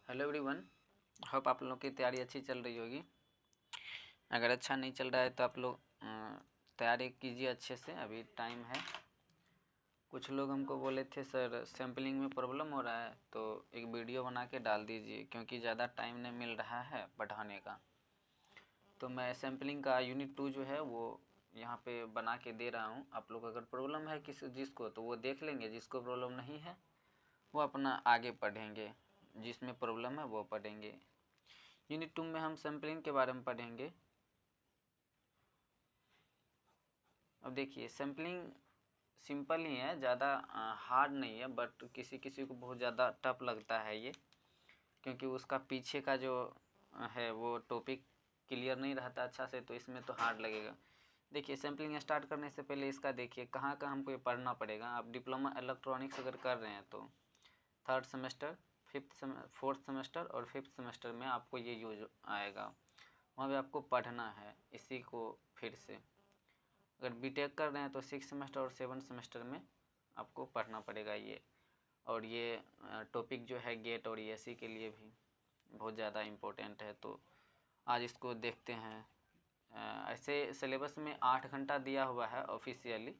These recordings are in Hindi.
Hello everyone. होप आप लोगों की तैयारी अच्छी चल रही होगी। अगर अच्छा नहीं चल रहा है तो आप लोग तैयारी कीजिए अच्छे से, अभी टाइम है। कुछ लोग हमको बोले थे सर सैम्पलिंग में प्रॉब्लम हो रहा है तो एक वीडियो बना के डाल दीजिए, क्योंकि ज़्यादा टाइम नहीं मिल रहा है पढ़ाने का। तो मैं सैम्पलिंग का यूनिट 2 जो है वो यहाँ पे बना के दे रहा हूँ। आप लोग अगर प्रॉब्लम है जिसको तो वो देख लेंगे, जिसको प्रॉब्लम नहीं है वो अपना आगे पढ़ेंगे, जिसमें प्रॉब्लम है वो पढ़ेंगे। यूनिट 2 में हम सैम्पलिंग के बारे में पढ़ेंगे। अब देखिए सैम्पलिंग सिंपल ही है, ज़्यादा हार्ड नहीं है, बट किसी किसी को बहुत ज़्यादा टफ लगता है ये, क्योंकि उसका पीछे का जो है वो टॉपिक क्लियर नहीं रहता अच्छा से, तो इसमें तो हार्ड लगेगा। देखिए सैम्पलिंग स्टार्ट करने से पहले इसका देखिए कहाँ कहाँ हमको ये पढ़ना पड़ेगा। आप डिप्लोमा इलेक्ट्रॉनिक्स अगर कर रहे हैं तो 3rd सेमेस्टर, 4th सेमेस्टर और 5th सेमेस्टर में आपको ये यूज आएगा, वहाँ पे आपको पढ़ना है इसी को फिर से। अगर बीटेक कर रहे हैं तो 6th सेमेस्टर और 7th सेमेस्टर में आपको पढ़ना पड़ेगा ये। और ये टॉपिक जो है गेट और ईएससी के लिए भी बहुत ज़्यादा इम्पोर्टेंट है, तो आज इसको देखते हैं। ऐसे सिलेबस में 8 घंटा दिया हुआ है ऑफिशियली,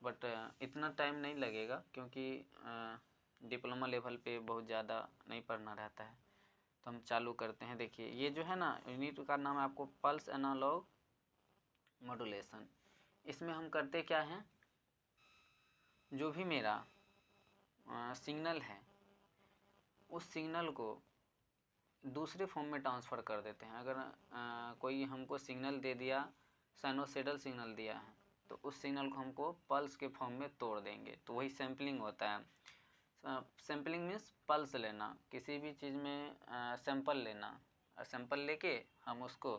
बट इतना टाइम नहीं लगेगा क्योंकि डिप्लोमा लेवल पे बहुत ज़्यादा नहीं पढ़ना रहता है। तो हम चालू करते हैं। देखिए ये जो है ना यूनिट का नाम है आपको पल्स एनालॉग मॉड्यूलेशन। इसमें हम करते क्या हैं, जो भी मेरा सिग्नल है उस सिग्नल को दूसरे फॉर्म में ट्रांसफ़र कर देते हैं। अगर कोई हमको सिग्नल दे दिया, साइनोसॉइडल सिग्नल दिया है, तो उस सिग्नल को हमको पल्स के फॉर्म में तोड़ देंगे, तो वही सैम्पलिंग होता है। सैम्पलिंग मीन्स पल्स लेना, किसी भी चीज़ में सैंपल लेना, और सैंपल लेके हम उसको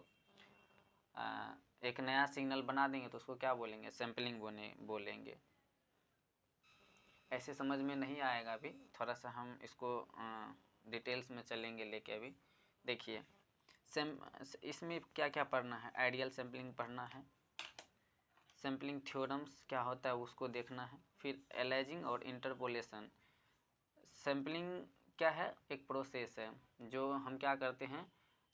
एक नया सिग्नल बना देंगे, तो उसको क्या बोलेंगे, सैम्पलिंग बोलेंगे। ऐसे समझ में नहीं आएगा, अभी थोड़ा सा हम इसको डिटेल्स में चलेंगे लेके। अभी देखिए इसमें क्या क्या पढ़ना है। आइडियल सैम्पलिंग पढ़ना है, सैम्पलिंग थ्योरम्स क्या होता है उसको देखना है, फिर एलाइजिंग और इंटरपोलेशन। सैम्पलिंग क्या है, एक प्रोसेस है जो हम क्या करते हैं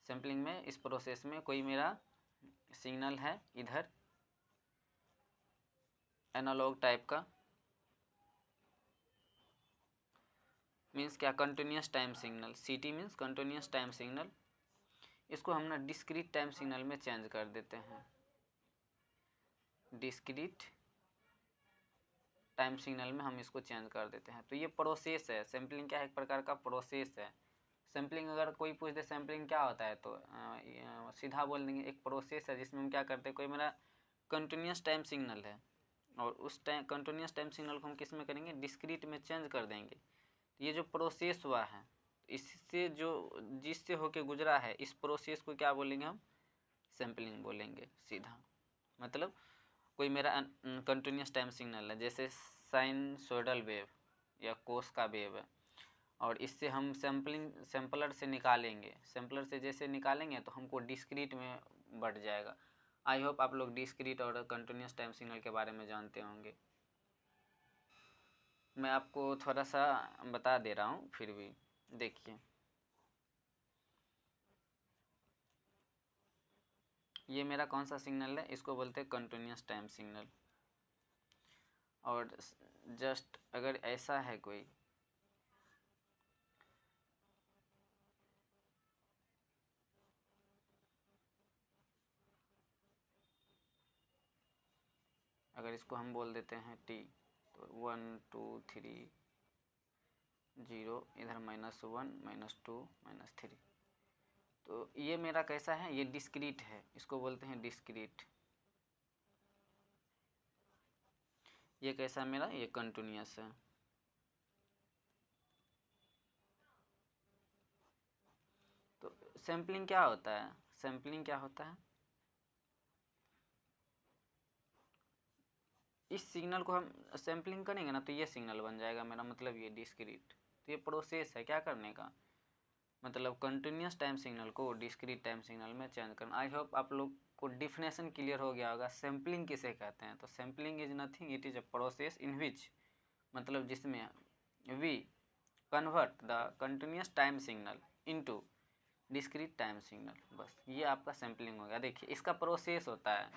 सैम्पलिंग में। इस प्रोसेस में कोई मेरा सिग्नल है इधर एनालॉग टाइप का, मीन्स क्या, कंटिन्यूस टाइम सिग्नल। सीटी मीन्स कंटिन्यूस टाइम सिग्नल। इसको हम ना डिस्क्रीट टाइम सिग्नल में चेंज कर देते हैं। डिस्क्रीट टाइम सिग्नल में हम इसको चेंज कर देते हैं। तो ये प्रोसेस है। सैम्पलिंग क्या है, एक प्रकार का प्रोसेस है। सैम्पलिंग अगर कोई पूछ दे सैम्पलिंग क्या होता है तो सीधा बोल देंगे एक प्रोसेस है जिसमें हम क्या करते हैं, कोई मेरा कंटिन्यूस टाइम सिग्नल है और उस टाइम कंटिन्यूस टाइम सिग्नल को हम किस में करेंगे, डिस्क्रीट में चेंज कर देंगे। ये जो प्रोसेस हुआ है इससे जो जिससे होके गुजरा है, इस प्रोसेस को क्या बोलेंगे हम, सैम्पलिंग बोलेंगे सीधा। मतलब कोई मेरा कंटिन्यूस टाइम सिग्नल है, जैसे साइनसोइडल वेव या कोस का वेव है, और इससे हम सैम्पलर से निकालेंगे। सैम्पलर से जैसे निकालेंगे तो हमको डिस्क्रीट में बढ़ जाएगा। आई होप आप लोग डिस्क्रीट और कंटिन्यूस टाइम सिग्नल के बारे में जानते होंगे। मैं आपको थोड़ा सा बता दे रहा हूँ फिर भी। देखिए ये मेरा कौन सा सिग्नल है, इसको बोलते हैं कंटिन्यूस टाइम सिग्नल। और जस्ट अगर ऐसा है कोई, अगर इसको हम बोल देते हैं टी, तो 1 2 3 0, इधर -1 -2 -3, तो ये मेरा कैसा है, ये डिस्क्रीट है, इसको बोलते हैं डिस्क्रीट। ये कैसा मेरा, ये कंटिन्यूस है। तो सैम्पलिंग क्या होता है, सैम्पलिंग क्या होता है, इस सिग्नल को हम सैम्पलिंग करेंगे ना तो ये सिग्नल बन जाएगा मेरा, मतलब ये डिस्क्रीट। तो ये प्रोसेस है क्या करने का, मतलब कंटिन्यूस टाइम सिग्नल को डिस्क्रीट टाइम सिग्नल में चेंज करना। आई होप आप लोग को डिफिनेशन क्लियर हो गया होगा। सैम्पलिंग किसे कहते हैं, तो sampling is nothing, it is a process in which, मतलब जिसमें we convert the continuous time signal into discrete time signal. बस ये आपका सैम्पलिंग हो गया। देखिए इसका प्रोसेस होता है,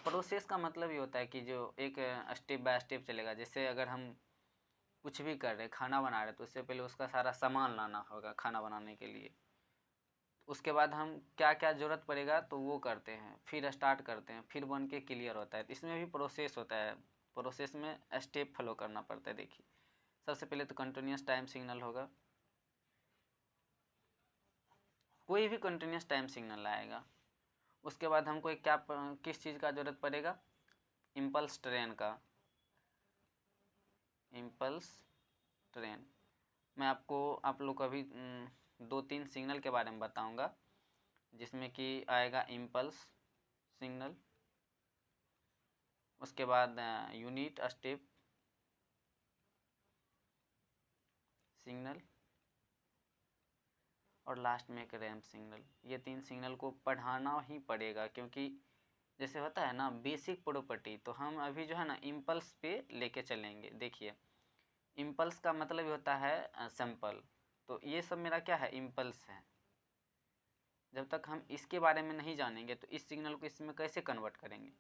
प्रोसेस का मतलब ये होता है कि जो एक स्टेप बाय स्टेप चलेगा। जैसे अगर हम कुछ भी कर रहे हैं, खाना बना रहे हैं, तो उससे पहले उसका सारा सामान लाना होगा खाना बनाने के लिए। उसके बाद हम क्या क्या ज़रूरत पड़ेगा तो वो करते हैं, फिर स्टार्ट करते हैं, फिर बन के क्लियर होता है। तो इसमें भी प्रोसेस होता है, प्रोसेस में स्टेप फॉलो करना पड़ता है। देखिए सबसे पहले तो कंटिन्यूस टाइम सिग्नल होगा, कोई भी कंटिन्यूस टाइम सिग्नल आएगा। उसके बाद हमको क्या किस चीज़ का ज़रूरत पड़ेगा, इम्पल्स ट्रेन का, इम्पल्स ट्रेन। मैं आपको आप लोग को अभी 2-3 सिग्नल के बारे में बताऊंगा, जिसमें कि आएगा इम्पल्स सिग्नल, उसके बाद यूनिट स्टेप सिग्नल और लास्ट में एक रैंप सिग्नल। ये 3 सिग्नल को पढ़ाना ही पड़ेगा, क्योंकि जैसे होता है ना बेसिक प्रॉपर्टी, तो हम अभी जो है ना इम्पल्स पे लेके चलेंगे। देखिए इम्पल्स का मतलब ही होता है सैंपल, तो ये सब मेरा क्या है, इम्पल्स है। जब तक हम इसके बारे में नहीं जानेंगे तो इस सिग्नल को इसमें कैसे कन्वर्ट करेंगे,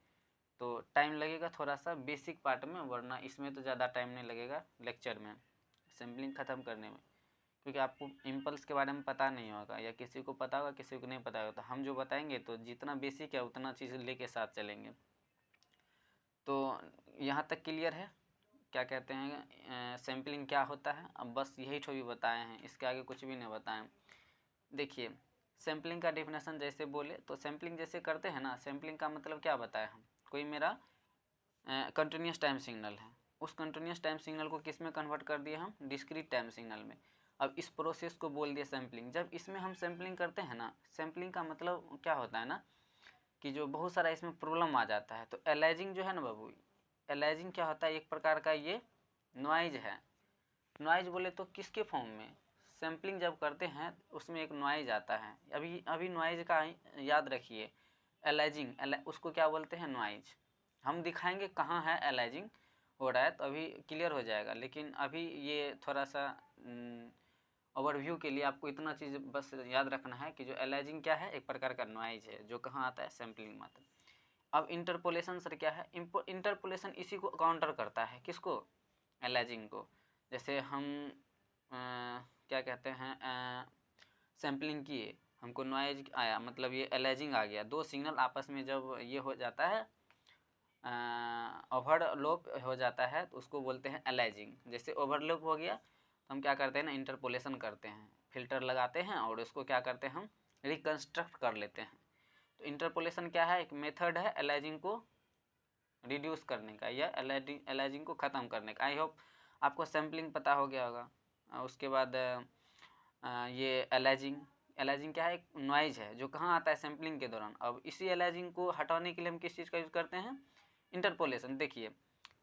तो टाइम लगेगा थोड़ा सा बेसिक पार्ट में, वरना इसमें तो ज़्यादा टाइम नहीं लगेगा लेक्चर में सैम्पलिंग ख़त्म करने में, क्योंकि आपको इम्पल्स के बारे में पता नहीं होगा, या किसी को पता होगा किसी को नहीं पता होगा। तो हम जो बताएंगे तो जितना बेसिक है उतना चीज़ लेके साथ चलेंगे। तो यहाँ तक क्लियर है क्या कहते हैं सैम्पलिंग क्या होता है। अब बस यही ठो भी बताए हैं, इसके आगे कुछ भी नहीं बताएं। देखिए सैम्पलिंग का डेफिनेशन जैसे बोले तो सैम्पलिंग जैसे करते हैं ना, सैम्पलिंग का मतलब क्या बताए हम, कोई मेरा कंटिन्यूस टाइम सिग्नल है, उस कंटिन्यूस टाइम सिग्नल को किस में कन्वर्ट कर दिए हम, डिस्क्रीट टाइम सिग्नल में। अब इस प्रोसेस को बोल दिया सैम्पलिंग। जब इसमें हम सैम्पलिंग करते हैं ना, सैम्पलिंग का मतलब क्या होता है ना कि जो बहुत सारा इसमें प्रॉब्लम आ जाता है। तो एलाइजिंग जो है ना बाबू, एलाइजिंग क्या होता है, एक प्रकार का ये नॉइज है। नॉइज बोले तो किसके फॉर्म में, सैम्पलिंग जब करते हैं उसमें एक नॉइज आता है। अभी अभी नॉइज का याद रखिए, एलाइजिंग उसको क्या बोलते हैं, नॉइज। हम दिखाएंगे कहाँ है एलाइजिंग हो रहा है तो अभी क्लियर हो जाएगा, लेकिन अभी ये थोड़ा सा ओवरव्यू के लिए आपको इतना चीज़ बस याद रखना है कि जो एलाइजिंग क्या है, एक प्रकार का नॉइज है जो कहाँ आता है, सैम्पलिंग में आता है। अब इंटरपोलेशन सर क्या है, इंटरपोलेशन इसी को काउंटर करता है, किसको, एलाइजिंग को। जैसे हम क्या कहते हैं सैम्पलिंग किए, हमको नॉइज आया, मतलब ये एलाइजिंग आ गया। दो सिग्नल आपस में जब ये हो जाता है ओवरलैप हो जाता है तो उसको बोलते हैं एलाइजिंग। जैसे ओवरलैप हो गया तो हम क्या करते हैं ना, इंटरपोलेशन करते हैं, फिल्टर लगाते हैं और उसको क्या करते हैं, हम रिकन्स्ट्रक्ट कर लेते हैं। तो इंटरपोलेशन क्या है, एक मेथड है एलाइजिंग को रिड्यूस करने का या एलाइजिंग को ख़त्म करने का। आई होप आपको सैम्पलिंग पता हो गया होगा। उसके बाद ये एलाइजिंग क्या है, एक नॉइज़ है जो कहाँ आता है, सैम्पलिंग के दौरान। अब इसी एलाइजिंग को हटाने के लिए हम किस चीज़ का यूज़ करते हैं, इंटरपोलेशन। देखिए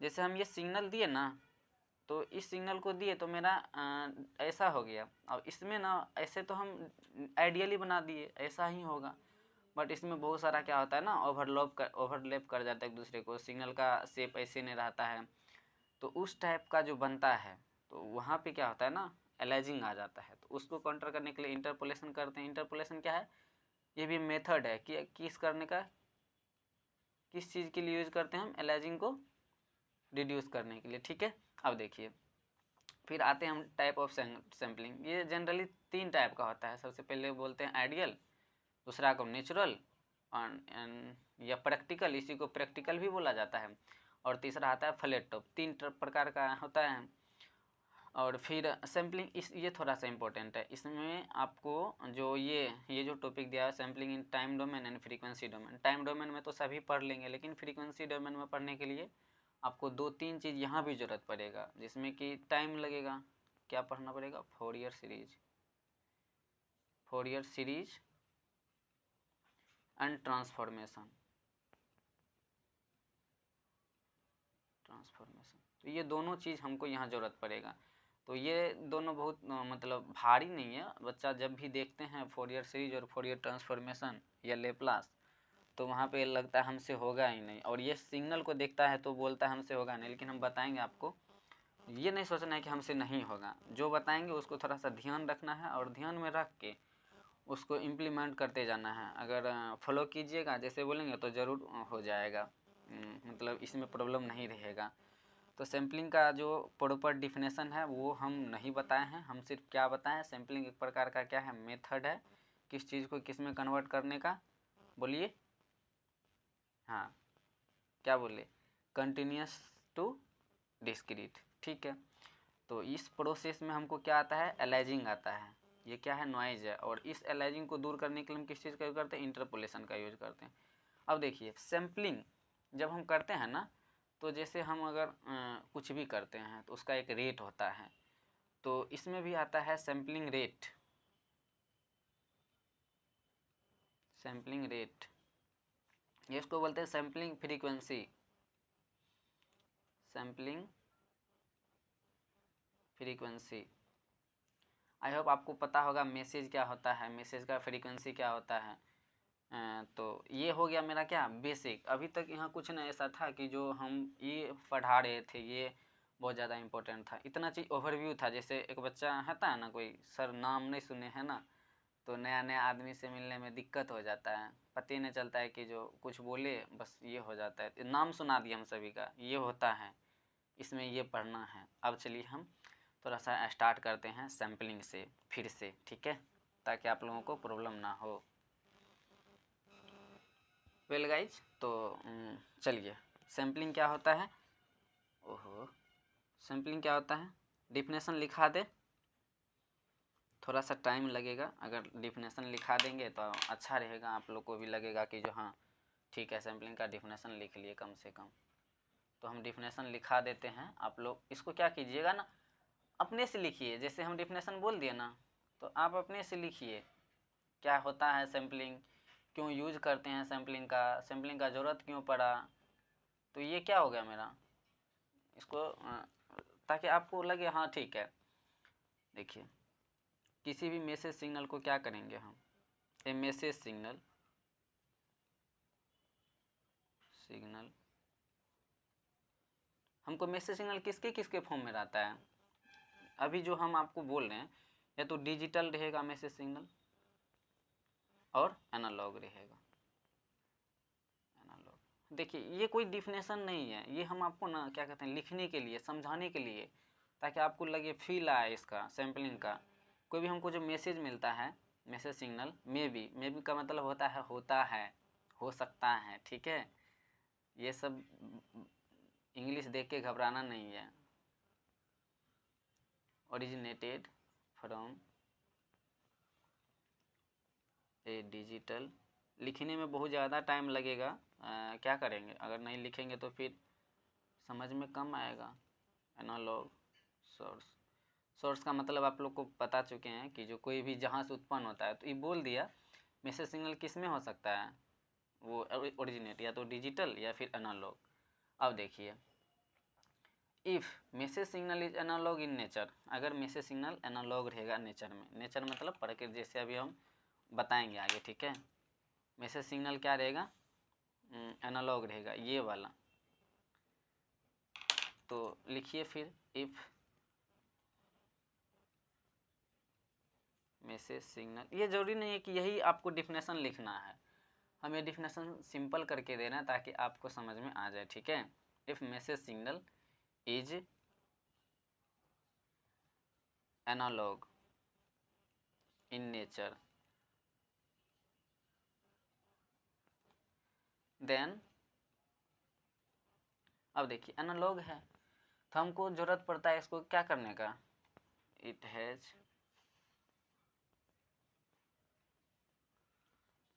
जैसे हम ये सिग्नल दिए ना, तो इस सिग्नल को दिए तो मेरा ऐसा हो गया। अब इसमें ना ऐसे तो हम आइडियली बना दिए ऐसा ही होगा, बट इसमें बहुत सारा क्या होता है ना, ओवरलैप कर जाता है एक दूसरे को, सिग्नल का शेप ऐसे नहीं रहता है। तो उस टाइप का जो बनता है तो वहाँ पे क्या होता है ना, एलाइजिंग आ जाता है। तो उसको काउंटर करने के लिए इंटरपोलेशन करते हैं। इंटरपोलेशन क्या है, ये भी मेथड है कि किस करने का, किस चीज़ के लिए यूज़ करते हैं हम, एलाइजिंग को रिड्यूस करने के लिए। ठीक है, अब देखिए फिर आते हैं हम टाइप ऑफ सैम्पलिंग। ये जनरली 3 टाइप का होता है। सबसे पहले बोलते हैं आइडियल, दूसरा को नेचुरल या प्रैक्टिकल, इसी को प्रैक्टिकल भी बोला जाता है, और तीसरा आता है फ्लैट टॉप। 3 प्रकार का होता है। और फिर सैम्पलिंग ये थोड़ा सा इम्पोर्टेंट है, इसमें आपको जो ये जो टॉपिक दिया है sampling in time domain and frequency domain. Time domain में तो सभी पढ़ लेंगे, लेकिन फ्रीक्वेंसी डोमेन में पढ़ने के लिए आपको 2-3 चीज़ यहाँ भी ज़रूरत पड़ेगा, जिसमें कि टाइम लगेगा। क्या पढ़ना पड़ेगा, फोरियर सीरीज एंड ट्रांसफॉर्मेशन। तो ये दोनों चीज़ हमको यहाँ ज़रूरत पड़ेगा। तो ये दोनों बहुत मतलब भारी नहीं है। बच्चा जब भी देखते हैं फोरियर सीरीज और फोरियर ट्रांसफॉर्मेशन या लेप्लास, तो वहाँ पे लगता है हमसे होगा ही नहीं, और ये सिग्नल को देखता है तो बोलता है हमसे होगा नहीं। लेकिन हम बताएंगे आपको ये नहीं सोचना है कि हमसे नहीं होगा, जो बताएंगे उसको थोड़ा सा ध्यान रखना है और ध्यान में रख के उसको इम्प्लीमेंट करते जाना है। अगर फॉलो कीजिएगा जैसे बोलेंगे तो ज़रूर हो जाएगा, मतलब इसमें प्रॉब्लम नहीं रहेगा। तो सैम्पलिंग का जो प्रॉपर डिफिनेशन है वो हम नहीं बताए हैं, हम सिर्फ क्या बताएं, सैम्पलिंग एक प्रकार का क्या है, मेथड है किस चीज़ को किस में कन्वर्ट करने का। बोलिए, हाँ क्या बोले, कंटिन्यूस टू डिस्क्रीट, ठीक है। तो इस प्रोसेस में हमको क्या आता है, एलाइजिंग आता है, ये क्या है, नॉइज है। और इस एलाइजिंग को दूर करने के लिए हम किस चीज़ का यूज़ करते हैं, इंटरपोलेशन का यूज करते हैं। अब देखिए सैम्पलिंग जब हम करते हैं ना, तो जैसे हम अगर कुछ भी करते हैं तो उसका एक रेट होता है, तो इसमें भी आता है सैम्पलिंग रेट। सैम्पलिंग रेट ये इसको बोलते हैं sampling frequency. Sampling frequency, I hope आपको पता होगा मैसेज क्या होता है, मैसेज का फ्रीक्वेंसी क्या होता है। तो ये हो गया मेरा क्या, बेसिक। अभी तक यहाँ कुछ ना ऐसा था कि जो हम ये पढ़ा रहे थे ये बहुत ज़्यादा इम्पोर्टेंट था, इतना चीज़ ओवरव्यू था। जैसे एक बच्चा होता है ना, कोई सर नाम नहीं सुने हैं ना, तो नया नया आदमी से मिलने में दिक्कत हो जाता है, पता ही नहीं चलता है कि जो कुछ बोले बस ये हो जाता है, नाम सुना दिया हम सभी का, ये होता है, इसमें ये पढ़ना है। अब चलिए हम थोड़ा सा स्टार्ट करते हैं सैम्पलिंग से फिर से, ठीक है, ताकि आप लोगों को प्रॉब्लम ना हो। वेल गाइज, तो चलिए सैम्पलिंग क्या होता है। ओहो, सैम्पलिंग क्या होता है, डिफिनेशन लिखा दे, थोड़ा सा टाइम लगेगा, अगर डिफिनेशन लिखा देंगे तो अच्छा रहेगा, आप लोग को भी लगेगा कि जो हाँ ठीक है सैम्पलिंग का डिफिनेशन लिख लिए कम से कम। तो हम डिफिनेशन लिखा देते हैं, आप लोग इसको क्या कीजिएगा ना, अपने से लिखिए। जैसे हम डिफिनेशन बोल दिए ना, तो आप अपने से लिखिए क्या होता है सैम्पलिंग, क्यों यूज करते हैं सैम्पलिंग का ज़रूरत क्यों पड़ा। तो ये क्या हो गया मेरा, इसको ताकि आपको लगे हाँ ठीक है। देखिए किसी भी मैसेज सिग्नल को क्या करेंगे हम, ए मैसेज सिग्नल हमको मैसेज सिग्नल किसके किसके फॉर्म में रहता है, अभी जो हम आपको बोल रहे हैं, या तो डिजिटल रहेगा मैसेज सिग्नल और एनालॉग रहेगा। एनालॉग, देखिए ये कोई डिफिनेशन नहीं है, ये हम आपको ना क्या कहते हैं लिखने के लिए, समझाने के लिए, ताकि आपको लगे फील आए इसका सैम्पलिंग का। कोई भी हमको जो मैसेज मिलता है, मैसेज सिग्नल, मे बी का मतलब होता है, हो सकता है, ठीक है। ये सब इंग्लिश देख के घबराना नहीं है। ओरिजिनेटेड फ्रॉम ए डिजिटल, लिखने में बहुत ज़्यादा टाइम लगेगा, क्या करेंगे, अगर नहीं लिखेंगे तो फिर समझ में कम आएगा। एनालॉग सोर्स का मतलब आप लोग को बता चुके हैं कि जो कोई भी जहाँ से उत्पन्न होता है, तो ये बोल दिया मैसेज सिग्नल किस में हो सकता है, वो ओरिजिनेट या तो डिजिटल या फिर एनालॉग। अब देखिए if message signal is analogue in nature, अगर मैसेज सिग्नल एनालॉग रहेगा नेचर में, नेचर मतलब प्रकृति, जैसे अभी हम बताएंगे आगे, ठीक है। मैसेज सिग्नल क्या रहेगा, एनालॉग रहेगा ये वाला। तो लिखिए फिर इफ़ मैसेज सिग्नल, ये ज़रूरी नहीं है कि यही आपको डिफिनेशन लिखना है, हम ये डिफिनेशन सिंपल करके दे रहे हैं ताकि आपको समझ में आ जाए, ठीक है। If message signal is analogue in nature then, अब देखिए एनालॉग है तो हमको ज़रूरत पड़ता है इसको क्या करने का,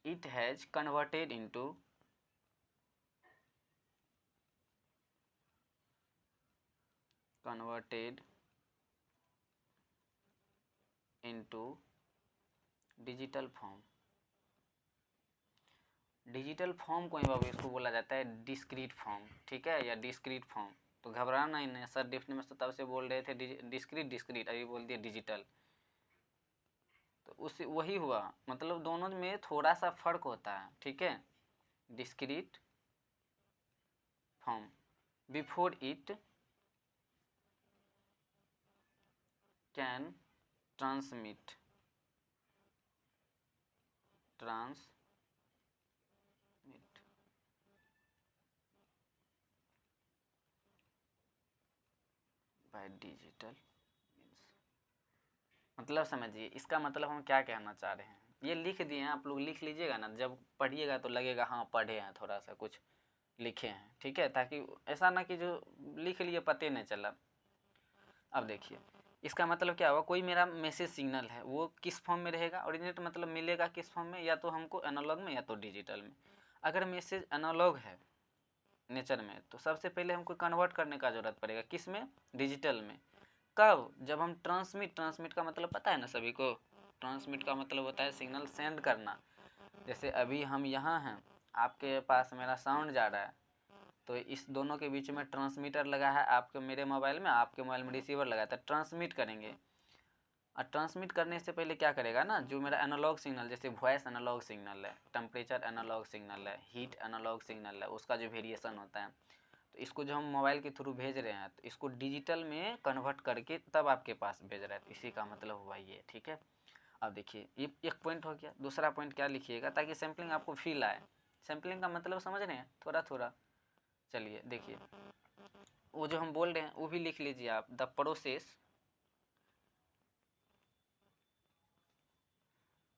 it has converted into digital form. Digital form को ही बाबू इसको बोला जाता है डिस्क्रीट फॉर्म, ठीक है, या डिस्क्रीट फॉर्म। तो घबराना ही नहीं, सर डिफिनेशन तब से बोल रहे थे डिस्क्रीट, अभी बोल दिया डिजिटल, तो उस वही हुआ, मतलब दोनों में थोड़ा सा फर्क होता है, ठीक है। Discrete form before it can transmit by digital means, मतलब समझिए इसका मतलब हम क्या कहना चाह रहे हैं। ये लिख दिए हैं, आप लोग लिख लीजिएगा ना, जब पढ़िएगा तो लगेगा हाँ पढ़े हैं, थोड़ा सा कुछ लिखे हैं, ठीक है, ताकि ऐसा ना कि जो लिख लिए पते नहीं चला। अब देखिए इसका मतलब क्या हुआ, कोई मेरा मैसेज सिग्नल है वो किस फॉर्म में रहेगा, ओरिजिनेट मतलब मिलेगा किस फॉर्म में, या तो हमको एनालॉग में या तो डिजिटल में। अगर मैसेज एनालॉग है नेचर में तो सबसे पहले हमको कन्वर्ट करने का ज़रूरत पड़ेगा, किस में, डिजिटल में। कब, जब हम ट्रांसमिट का मतलब पता है ना सभी को, ट्रांसमिट का मतलब होता है सिग्नल सेंड करना। जैसे अभी हम यहाँ हैं, आपके पास मेरा साउंड जा रहा है, तो इस दोनों के बीच में ट्रांसमीटर लगा है, आपके मेरे मोबाइल में, आपके मोबाइल में रिसीवर लगा है, तो ट्रांसमिट करेंगे। और ट्रांसमिट करने से पहले क्या करेगा ना, जो मेरा एनालॉग सिग्नल, जैसे वॉइस एनालॉग सिग्नल है, टेम्परेचर एनालॉग सिग्नल है, हीट एनालॉग सिग्नल है, उसका जो वेरिएशन होता है, तो इसको जो हम मोबाइल के थ्रू भेज रहे हैं तो इसको डिजिटल में कन्वर्ट करके तब आपके पास भेज रहा है, तो इसी का मतलब हुआ ये, ठीक है। अब देखिए ये एक पॉइंट हो गया। दूसरा पॉइंट क्या लिखिएगा ताकि सैम्पलिंग आपको फील आए, सैम्पलिंग का मतलब समझ रहे हैं थोड़ा थोड़ा। चलिए देखिए वो जो हम बोल रहे हैं वो भी लिख लीजिए आप, द प्रोसेस,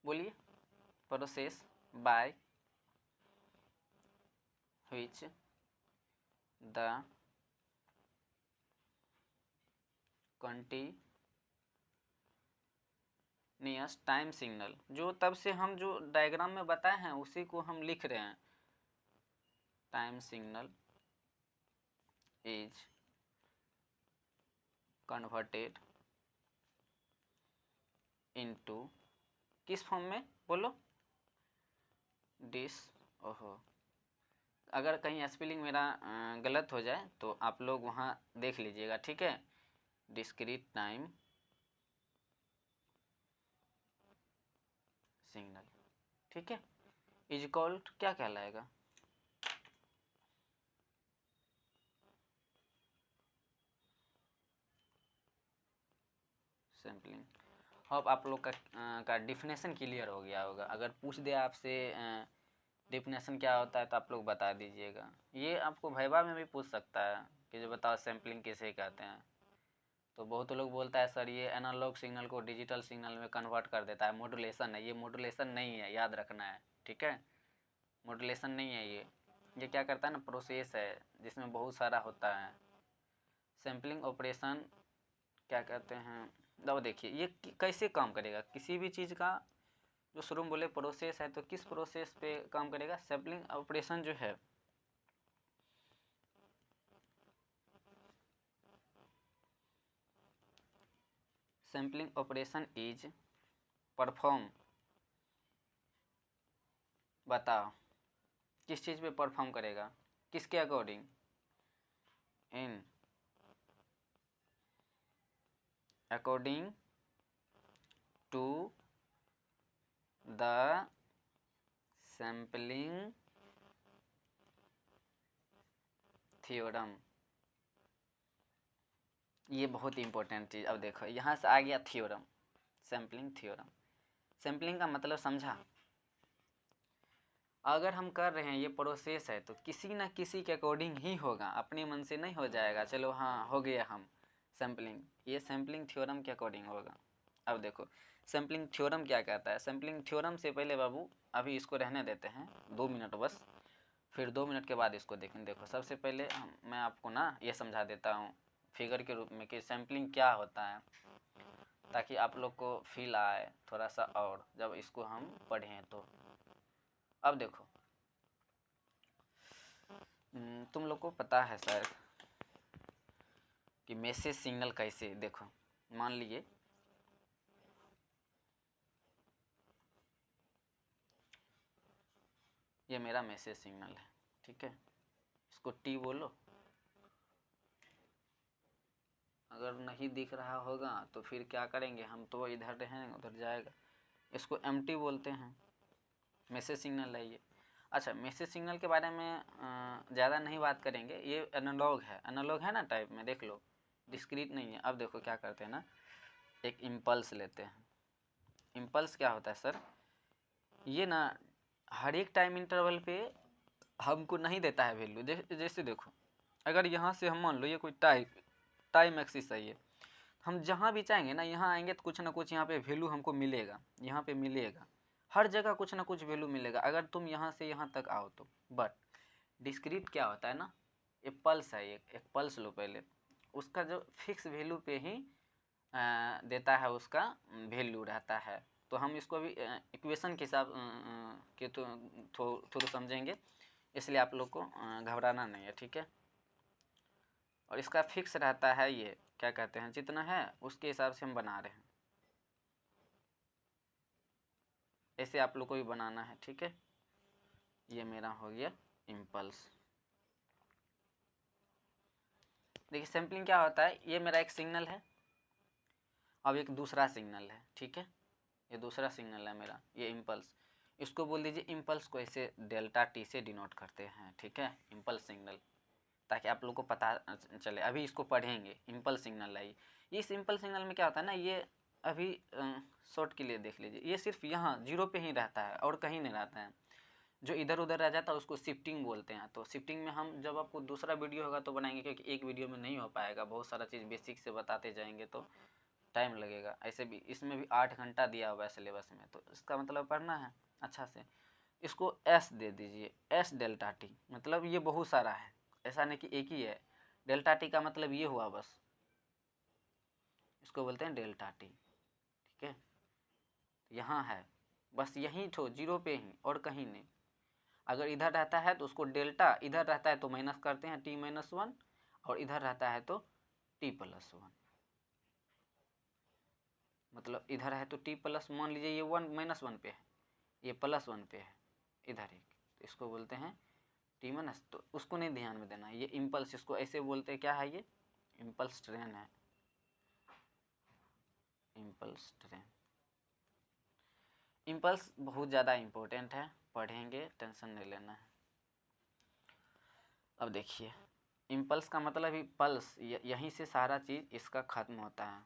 बोलिए, process by which the continuous time signal, जो तब से हम जो डायग्राम में बताए हैं उसी को हम लिख रहे हैं, time signal is converted into, किस फॉर्म में बोलो, डिस, ओहो, अगर कहीं स्पेलिंग मेरा गलत हो जाए तो आप लोग वहाँ देख लीजिएगा, ठीक है। डिस्क्रीट टाइम सिग्नल, ठीक है, इज कॉल्ड क्या कहलाएगा, सैम्पलिंग। अब आप लोग का डिफिनेशन क्लियर हो गया होगा। अगर पूछ दे आपसे डिफिनेशन क्या होता है तो आप लोग बता दीजिएगा। ये आपको वाइवा में भी पूछ सकता है कि जो बताओ सैम्पलिंग किसे कहते हैं। तो बहुत लोग बोलता है सर ये एनालॉग सिग्नल को डिजिटल सिग्नल में कन्वर्ट कर देता है, मॉड्यूलेशन है। ये मॉड्यूलेशन नहीं है, याद रखना है, ठीक है, मॉड्यूलेशन नहीं है ये क्या करता है ना, प्रोसेस है जिसमें बहुत सारा होता है। सैम्पलिंग ऑपरेशन क्या कहते हैं, अब देखिए ये कैसे काम करेगा, किसी भी चीज़ का जो शुरू में बोले प्रोसेस है तो किस प्रोसेस पे काम करेगा, सैम्पलिंग ऑपरेशन जो है सैम्पलिंग ऑपरेशन इज परफॉर्म, बताओ किस चीज़ पे परफॉर्म करेगा, किसके according, in according to the sampling theorem. ये बहुत ही इंपॉर्टेंट चीज़। अब देखो यहाँ से आ गया थ्योरम, सैम्पलिंग थ्योरम। सैम्पलिंग का मतलब समझा, अगर हम कर रहे हैं ये प्रोसेस है तो किसी न किसी के अकॉर्डिंग ही होगा, अपने मन से नहीं हो जाएगा चलो हाँ हो गया हम सैम्पलिंग, ये सैम्पलिंग थ्योरम के अकॉर्डिंग होगा। अब देखो सैम्पलिंग थ्योरम क्या कहता है, सैम्पलिंग थ्योरम से पहले बाबू अभी इसको रहने देते हैं 2 मिनट बस, फिर 2 मिनट के बाद इसको देखें। देखो सबसे पहले मैं आपको ना ये समझा देता हूँ फिगर के रूप में कि सैम्पलिंग क्या होता है, ताकि आप लोग को फील आए थोड़ा सा और जब इसको हम पढ़ें तो। अब देखो तुम लोग को पता है सर कि मैसेज सिग्नल कैसे, देखो मान लीजिए ये मेरा मैसेज सिग्नल है, ठीक है, इसको टी बोलो। अगर नहीं दिख रहा होगा तो फिर क्या करेंगे हम, तो इधर हैं उधर जाएगा, इसको एम टी बोलते हैं, मैसेज सिग्नल है ये। अच्छा मैसेज सिग्नल के बारे में ज़्यादा नहीं बात करेंगे, ये एनालॉग है ना टाइप में, देख लो डिस्क्रीट नहीं है। अब देखो क्या करते हैं ना, एक इम्पल्स लेते हैं। इम्पल्स क्या होता है सर, ये ना हर एक टाइम इंटरवल पे हमको नहीं देता है वैल्यू। जैसे देखो, अगर यहाँ से हम मान लो ये कोई टाइम एक्सिस है, ये हम जहाँ भी चाहेंगे ना, यहाँ आएंगे तो कुछ ना कुछ यहाँ पे वैल्यू हमको मिलेगा, यहाँ पे मिलेगा, हर जगह कुछ ना कुछ वैल्यू मिलेगा अगर तुम यहाँ से यहाँ तक आओ तो। बट डिस्क्रीट क्या होता है ना, एक पल्स है, एक पल्स लो पहले, उसका जो फिक्स वैल्यू पे ही देता है, उसका वैल्यू रहता है। तो हम इसको अभी इक्वेशन के हिसाब के थ्रू समझेंगे, इसलिए आप लोग को घबराना नहीं है, ठीक है। और इसका फिक्स रहता है, ये क्या कहते हैं, जितना है उसके हिसाब से हम बना रहे हैं, ऐसे आप लोग को भी बनाना है, ठीक है। ये मेरा हो गया इम्पल्स। देखिए सैम्पलिंग क्या होता है, ये मेरा एक सिग्नल है, अब एक दूसरा सिग्नल है, ठीक है, ये दूसरा सिग्नल है मेरा, ये इम्पल्स। इसको बोल दीजिए इम्पल्स को ऐसे डेल्टा टी से डिनोट करते हैं, ठीक है, इम्पल्स सिग्नल, ताकि आप लोग को पता चले। अभी इसको पढ़ेंगे, इम्पल्स सिग्नल है। इस इम्पल्स सिग्नल में क्या होता है ना, ये अभी शॉर्ट के लिए देख लीजिए, ये सिर्फ यहाँ जीरो पे ही रहता है और कहीं नहीं रहता है। जो इधर उधर रह जाता है उसको शिफ्टिंग बोलते हैं। तो शिफ्टिंग में हम जब आपको दूसरा वीडियो होगा तो बनाएंगे, क्योंकि एक वीडियो में नहीं हो पाएगा, बहुत सारा चीज़ बेसिक से बताते जाएंगे तो टाइम लगेगा। ऐसे भी इसमें भी 8 घंटा दिया हुआ है सिलेबस में, तो इसका मतलब पढ़ना है अच्छा से। इसको एस दे दीजिए, एस डेल्टा टी, मतलब ये बहुत सारा है, ऐसा नहीं कि एक ही है। डेल्टा टी का मतलब ये हुआ बस, इसको बोलते हैं डेल्टा टी, ठीक है। यहाँ है बस यहीं ठो जीरो पे ही और कहीं नहीं। अगर इधर रहता है तो उसको डेल्टा, इधर रहता है तो माइनस करते हैं t-1, और इधर रहता है तो t+1, मतलब इधर है तो t+, मान लीजिए ये 1 - 1 पे है, ये +1 पे है, इधर एक, तो इसको बोलते हैं t-, तो उसको नहीं ध्यान में देना। ये इम्पल्स, इसको ऐसे बोलते हैं, क्या है ये, इम्पल्स ट्रेन है, इम्पल्स ट्रेन। इम्पल्स बहुत ज़्यादा इम्पोर्टेंट है, पढ़ेंगे, टेंशन नहीं लेना है। अब देखिए, इम्पल्स का मतलब ही पल्स, यहीं से सारा चीज़ इसका खत्म होता है।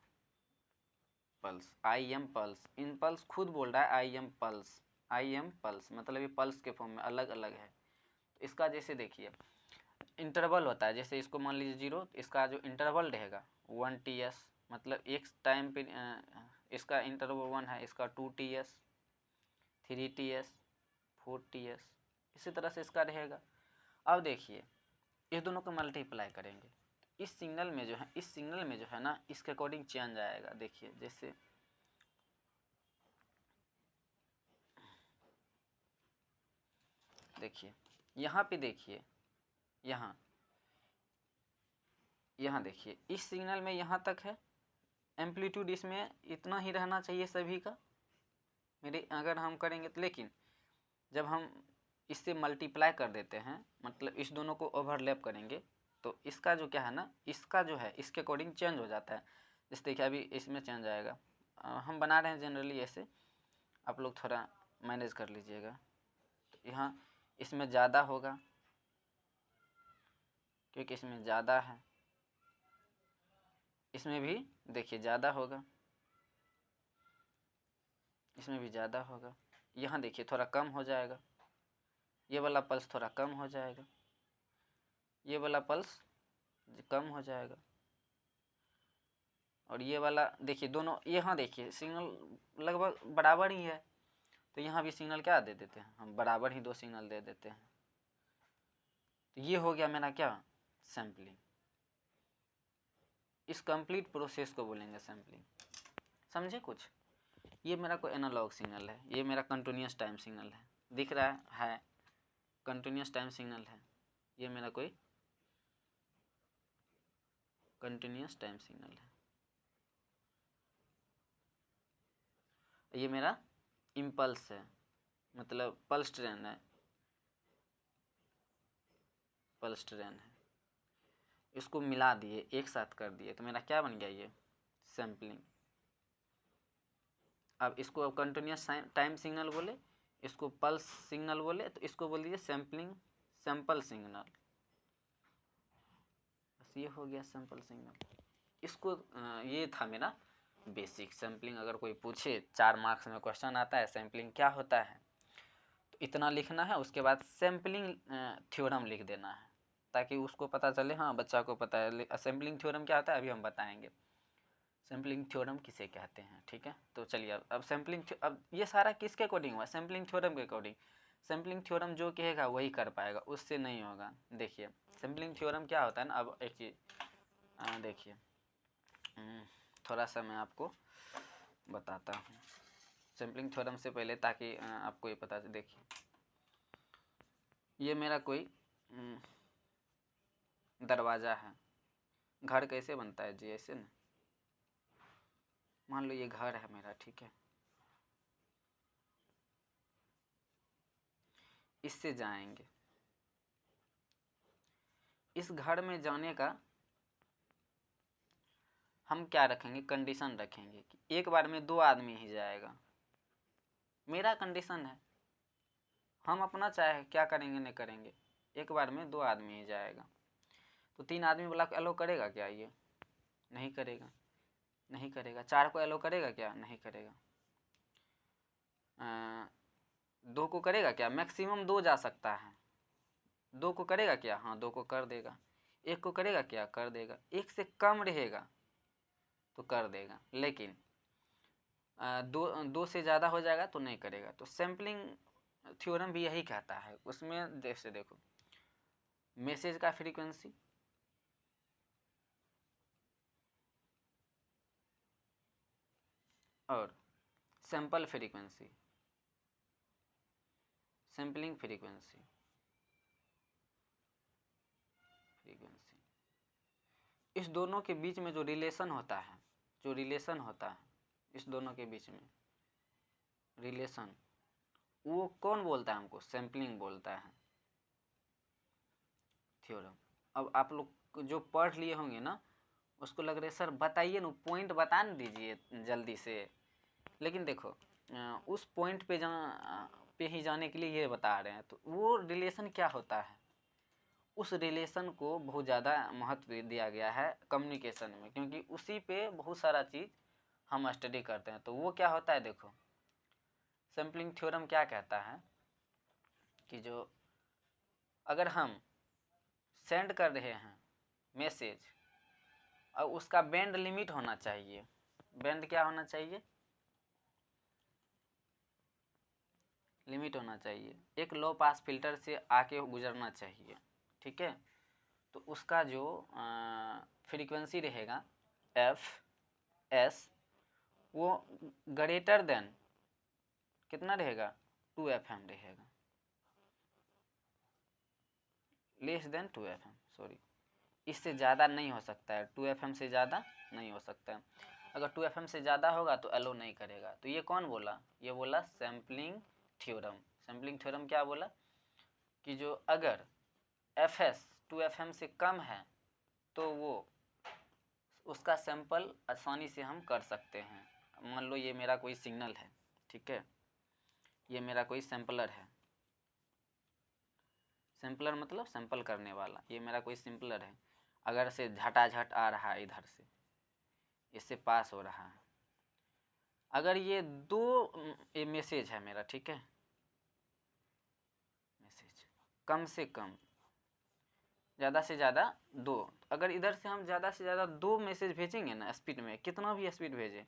Pulse, I am pulse, impulse खुद बोल रहा है I am pulse, I am pulse, मतलब ये पल्स के फॉर्म में अलग अलग है। तो इसका जैसे देखिए इंटरवल होता है, जैसे इसको मान लीजिए 0, तो इसका जो इंटरवल रहेगा 1 TS, मतलब एक टाइम पे इसका इंटरवल 1 है, इसका 2 TS, 3 TS, 4 TS, इसी तरह से इसका रहेगा। अब देखिए इस दोनों को मल्टीप्लाई करेंगे, इस सिग्नल में जो है, इस सिग्नल में जो है ना, इसके अकॉर्डिंग चेंज आएगा। देखिए जैसे देखिए यहाँ पे देखिए, यहाँ देखिए इस सिग्नल में यहाँ तक है, एम्पलीट्यूड इसमें इतना ही रहना चाहिए सभी का, मेरे अगर हम करेंगे तो। लेकिन जब हम इससे मल्टीप्लाई कर देते हैं, मतलब इस दोनों को ओवरलैप करेंगे, तो इसका जो क्या है ना, इसका जो है इसके अकॉर्डिंग चेंज हो जाता है। जैसे देखिए अभी इसमें चेंज आएगा, हम बना रहे हैं जनरली ऐसे, आप लोग थोड़ा मैनेज कर लीजिएगा। तो यहाँ इसमें ज़्यादा होगा क्योंकि इसमें ज़्यादा है, इसमें भी देखिए ज़्यादा होगा, इसमें भी ज़्यादा होगा। यहाँ देखिए थोड़ा कम हो जाएगा, ये वाला पल्स थोड़ा कम हो जाएगा, ये वाला पल्स कम हो जाएगा, और ये वाला देखिए दोनों, यहाँ देखिए सिग्नल लगभग बराबर ही है, तो यहाँ भी सिग्नल क्या दे देते हैं हम, बराबर ही 2 सिग्नल दे देते हैं। तो ये हो गया मेरा क्या, सैम्पलिंग। इस कंप्लीट प्रोसेस को बोलेंगे सैम्पलिंग, समझे कुछ। ये मेरा कोई एनालॉग सिग्नल है, ये मेरा कंटिन्यूस टाइम सिग्नल है, दिख रहा है कंटिन्यूस टाइम सिग्नल है, ये मेरा कोई कंटिन्यूस टाइम सिग्नल है। ये मेरा इम्पल्स है, मतलब पल्स ट्रेन है, पल्स ट्रेन है। इसको मिला दिए, एक साथ कर दिए, तो मेरा क्या बन गया, ये सैम्पलिंग। अब इसको अब कंटिन्यूस टाइम सिग्नल बोले, इसको पल्स सिग्नल बोले, तो इसको बोल दीजिए सैम्पलिंग, सैंपल सिग्नल, बस ये हो गया सैंपल सिग्नल। इसको ये था मेरा बेसिक सैम्पलिंग अगर कोई पूछे 4 मार्क्स में क्वेश्चन आता है सैम्पलिंग क्या होता है तो इतना लिखना है, उसके बाद सैम्पलिंग थ्योरम लिख देना है ताकि उसको पता चले, हाँ बच्चा को पता है सैम्पलिंग थ्योरम क्या होता है, अभी हम बताएंगे सैम्पलिंग थ्योरम किसे कहते हैं। ठीक है, तो चलिए अब सैम्पलिंग, अब ये सारा किसके अकॉर्डिंग हुआ, सैम्पलिंग थ्योरम के अकॉर्डिंग। सैम्पलिंग थ्योरम जो कहेगा वही कर पाएगा, उससे नहीं होगा। देखिए सैम्पलिंग थ्योरम क्या होता है ना, अब एक चीज़ देखिए, थोड़ा सा मैं आपको बताता हूँ सैम्पलिंग थ्योरम से पहले, ताकि आपको ये पता चले। देखिए ये मेरा कोई दरवाज़ा है, घर कैसे बनता है जी, ऐसे ना, मान लो ये घर है मेरा, ठीक है, इससे जाएंगे, इस घर में जाने का हम क्या रखेंगे, कंडीशन रखेंगे कि एक बार में 2 आदमी ही जाएगा, मेरा कंडीशन है, हम अपना चाहे क्या करेंगे नहीं करेंगे, एक बार में 2 आदमी ही जाएगा। तो 3 आदमी वाला को एलो करेगा क्या, ये नहीं करेगा, नहीं करेगा। 4 को एलो करेगा क्या, नहीं करेगा। 2 को करेगा क्या, मैक्सिमम 2 जा सकता है, 2 को करेगा क्या, हाँ 2 को कर देगा। 1 को करेगा क्या, कर देगा। 1 से कम रहेगा तो कर देगा, लेकिन 2 से ज़्यादा हो जाएगा तो नहीं करेगा। तो सैम्पलिंग थ्योरम भी यही कहता है। उसमें जैसे देखो मैसेज का फ्रीक्वेंसी, और सैंपल फ्रीक्वेंसी, सैम्पलिंग फ्रीक्वेंसी, इस दोनों के बीच में जो रिलेशन होता है, जो रिलेशन होता है इस दोनों के बीच में रिलेशन, वो कौन बोलता है हमको, सैम्पलिंग बोलता है थ्योरम। अब आप लोग जो पढ़ लिए होंगे ना, उसको लग रहा है सर बताइए ना, पॉइंट बता न दीजिए जल्दी से। लेकिन देखो उस पॉइंट पे ही जाने के लिए ये बता रहे हैं। तो वो रिलेशन क्या होता है, उस रिलेशन को बहुत ज़्यादा महत्व दिया गया है कम्युनिकेशन में, क्योंकि उसी पे बहुत सारा चीज़ हम स्टडी करते हैं। तो वो क्या होता है, देखो सैम्पलिंग थ्योरम क्या कहता है कि जो अगर हम सेंड कर रहे हैं मैसेज, और उसका बैंड लिमिट होना चाहिए। बैंड क्या होना चाहिए, लिमिट होना चाहिए, एक लो पास फिल्टर से आके गुजरना चाहिए। ठीक है, तो उसका जो फ्रीक्वेंसी रहेगा एफ एस, वो ग्रेटर देन कितना रहेगा, 2 FM रहेगा, लेस देन 2 FM, सॉरी, इससे ज़्यादा नहीं हो सकता है, 2 FM से ज़्यादा नहीं हो सकता है। अगर 2 FM से ज़्यादा होगा तो एलो नहीं करेगा। तो ये कौन बोला, ये बोला सैम्पलिंग थ्योरम। सैम्पलिंग थ्योरम क्या बोला कि जो अगर FS 2 FM से कम है तो वो उसका सैंपल आसानी से हम कर सकते हैं। मान लो ये मेरा कोई सिग्नल है, ठीक है, ये मेरा कोई सैम्पलर है, सैम्पलर मतलब सैंपल करने वाला, ये मेरा कोई सैम्पलर है। अगर से झटाझट आ रहा है इधर से, इससे पास हो रहा है, अगर ये 2 ये मैसेज है मेरा, ठीक है, मैसेज कम से कम, ज़्यादा से ज़्यादा 2, अगर इधर से हम ज़्यादा से ज़्यादा 2 मैसेज भेजेंगे ना स्पीड में, कितना भी स्पीड भेजें,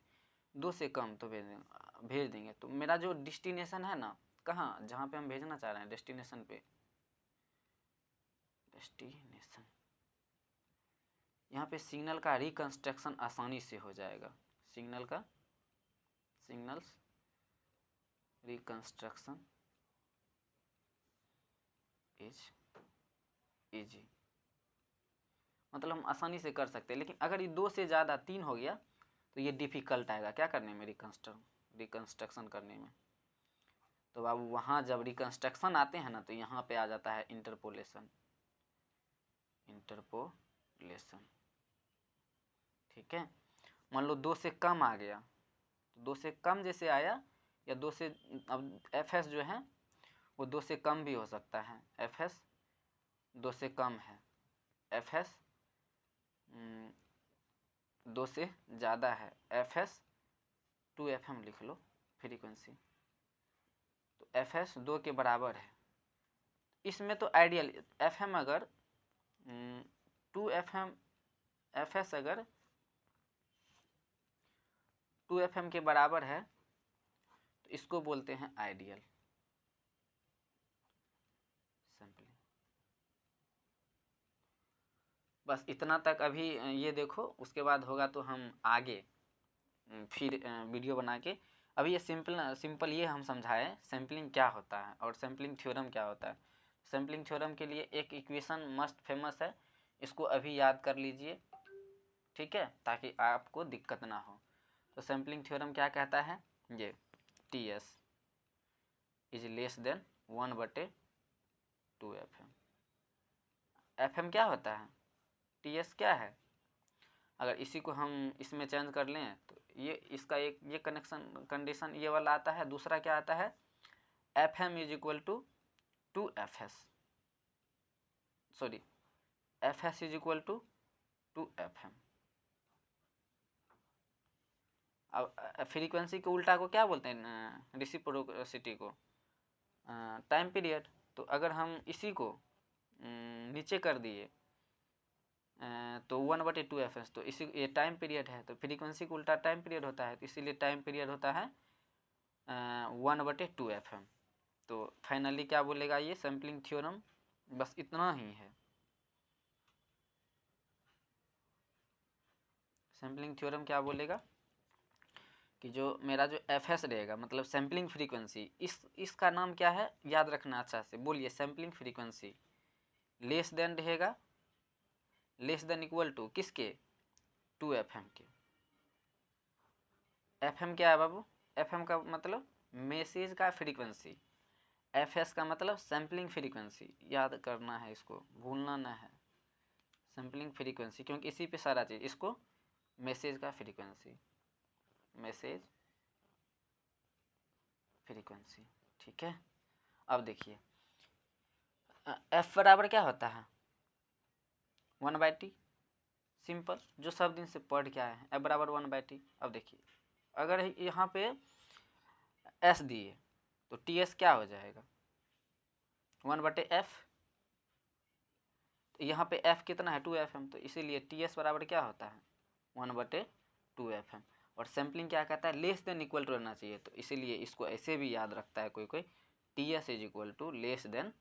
2 से कम तो भेज देंगे। तो मेरा जो डेस्टिनेशन है ना, कहाँ, जहाँ पे हम भेजना चाह रहे हैं, डेस्टिनेशन पे, डेस्टिनेशन, यहाँ पे सिग्नल का रिकंस्ट्रक्शन आसानी से हो जाएगा। सिग्नल का, सिग्नल्स रिकंस्ट्रक्शन इज इजी, मतलब हम आसानी से कर सकते हैं। लेकिन अगर ये 2 से ज़्यादा 3 हो गया तो ये डिफ़िकल्ट आएगा क्या करने में, रिकंस्ट्रक्शन करने में। तो अब वहाँ जब रिकंस्ट्रक्शन आते हैं ना, तो यहाँ पे आ जाता है इंटरपोलेशन, इंटरपोलेशन, ठीक है। मान लो 2 से कम आ गया, तो 2 से कम जैसे आया, या 2 से, अब FS जो है वो 2 से कम भी हो सकता है, FS 2 से कम है, FS 2 से ज़्यादा है, FS 2FM लिख लो फ्रीक्वेंसी। तो FS 2 के बराबर है। इसमें तो आइडियल FM अगर 2FM FS अगर 2FM के बराबर है तो इसको बोलते हैं आइडियल सैंपलिंग। बस इतना तक अभी ये देखो, उसके बाद होगा तो हम आगे फिर वीडियो बना के। अभी ये सिंपल ये हम समझाएं सैम्पलिंग क्या होता है और सैम्पलिंग थ्योरम क्या होता है। सैम्पलिंग थ्योरम के लिए एक इक्वेशन मस्त फेमस है, इसको अभी याद कर लीजिए, ठीक है, ताकि आपको दिक्कत ना हो। तो सैम्पलिंग थ्योरम क्या कहता है, ये TS is less than 1/2FM। FM क्या होता है, TS क्या है। अगर इसी को हम इसमें चेंज कर लें तो ये इसका एक ये कंडीशन ये वाला आता है। दूसरा क्या आता है, FM is equal to 2FS, sorry FS is equal to 2FM। अब फ्रीक्वेंसी के उल्टा को क्या बोलते हैं, रेसिप्रोसिटी को टाइम पीरियड। तो अगर हम इसी को नीचे कर दिए तो 1/2FS, तो इसी ये टाइम पीरियड है, तो फ्रीक्वेंसी को उल्टा टाइम पीरियड होता है, तो इसीलिए टाइम पीरियड होता है 1/2FM। तो फाइनली क्या बोलेगा ये सैम्पलिंग थ्योरम, बस इतना ही है। सैम्पलिंग थ्योरम क्या बोलेगा कि जो मेरा जो FS रहेगा मतलब सैम्पलिंग फ्रीक्वेंसी, इसका नाम क्या है याद रखना अच्छा से, बोलिए सैम्पलिंग फ्रीक्वेंसी लेस देन रहेगा, लेस देन इक्वल टू किसके, 2FM के। FM क्या है बाबू, FM का मतलब मैसेज का फ्रीक्वेंसी, FS का मतलब सैम्पलिंग फ्रीक्वेंसी, याद करना है, इसको भूलना ना है। सैम्पलिंग फ्रीक्वेंसी क्योंकि इसी पे सारा चीज़, इसको मैसेज का फ्रीक्वेंसी, मैसेज फ्रीक्वेंसी, ठीक है। अब देखिए F बराबर क्या होता है 1/T, सिंपल, जो सब दिन से पढ़ के आए हैं, F बराबर 1/T। अब देखिए अगर यहाँ पे S दिए तो TS क्या हो जाएगा 1/F। तो यहाँ पे F कितना है 2FM, तो इसीलिए TS बराबर क्या होता है 1/2FM। और सैम्पलिंग क्या कहता है लेस देन इक्वल टू रहना चाहिए, तो इसीलिए इसको ऐसे भी याद रखता है कोई TS is equal to less than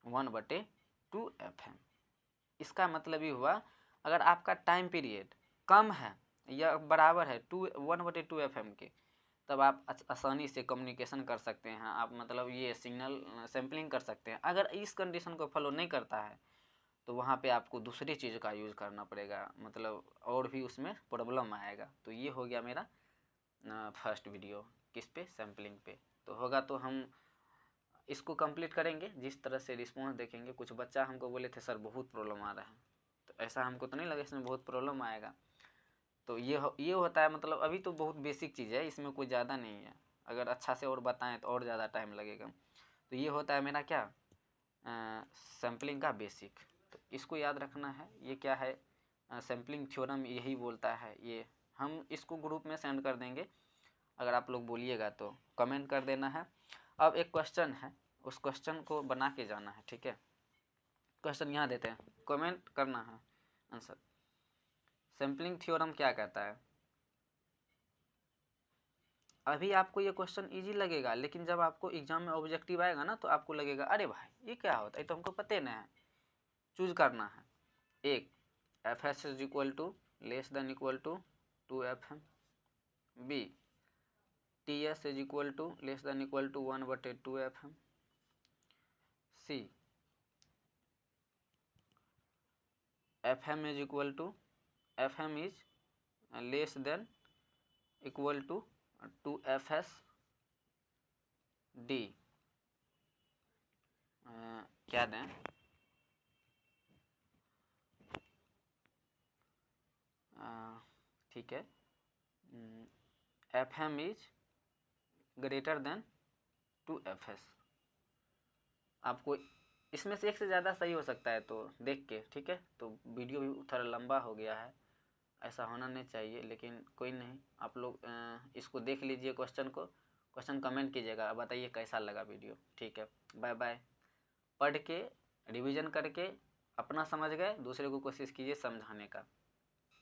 1/2FM। इसका मतलब ये हुआ अगर आपका टाइम पीरियड कम है या बराबर है 1/2FM के, तब आप आसानी से कम्युनिकेशन कर सकते हैं, आप मतलब ये सिग्नल सैम्पलिंग कर सकते हैं। अगर इस कंडीशन को फॉलो नहीं करता है तो वहाँ पे आपको दूसरी चीज़ का यूज़ करना पड़ेगा, मतलब और भी उसमें प्रॉब्लम आएगा। तो ये हो गया मेरा फर्स्ट वीडियो किस पे, सैम्पलिंग पे। तो होगा तो हम इसको कंप्लीट करेंगे, जिस तरह से रिस्पॉन्स देखेंगे। कुछ बच्चा हमको बोले थे सर बहुत प्रॉब्लम आ रहा है, तो ऐसा हमको तो नहीं लगा इसमें बहुत प्रॉब्लम आएगा। तो ये होता है, मतलब अभी तो बहुत बेसिक चीज़ है, इसमें कोई ज़्यादा नहीं है, अगर अच्छा से और बताएं तो और ज़्यादा टाइम लगेगा। तो ये होता है मेरा क्या सैम्पलिंग का बेसिक, तो इसको याद रखना है। ये क्या है सैम्पलिंग थ्योरम यही बोलता है। ये हम इसको ग्रुप में सेंड कर देंगे, अगर आप लोग बोलिएगा तो कमेंट कर देना है। अब एक क्वेश्चन है, उस क्वेश्चन को बना के जाना है, ठीक है। क्वेश्चन यहाँ देते हैं, कमेंट करना है आंसर। सैम्पलिंग थ्योरम क्या कहता है। अभी आपको ये क्वेश्चन इजी लगेगा, लेकिन जब आपको एग्जाम में ऑब्जेक्टिव आएगा ना तो आपको लगेगा अरे भाई ये क्या होता है, ये तो हमको पता ही नहीं है। चूज करना है, एक FS is equal to less than equal to 2FM, B TS is equal to less than equal to 1/2FM, C FM is equal to FM is less than equal to 2FS, D क्या दें ठीक है FM is greater than 2FS। आपको इसमें से एक से ज़्यादा सही हो सकता है, तो देख के, ठीक है। तो वीडियो भी थोड़ा लंबा हो गया है, ऐसा होना नहीं चाहिए, लेकिन कोई नहीं, आप लोग इसको देख लीजिए क्वेश्चन को, क्वेश्चन कमेंट कीजिएगा, बताइए कैसा लगा वीडियो। ठीक है, बाय बाय। पढ़ के रिवीजन करके अपना समझ गए, दूसरे को कोशिश कीजिए समझाने का।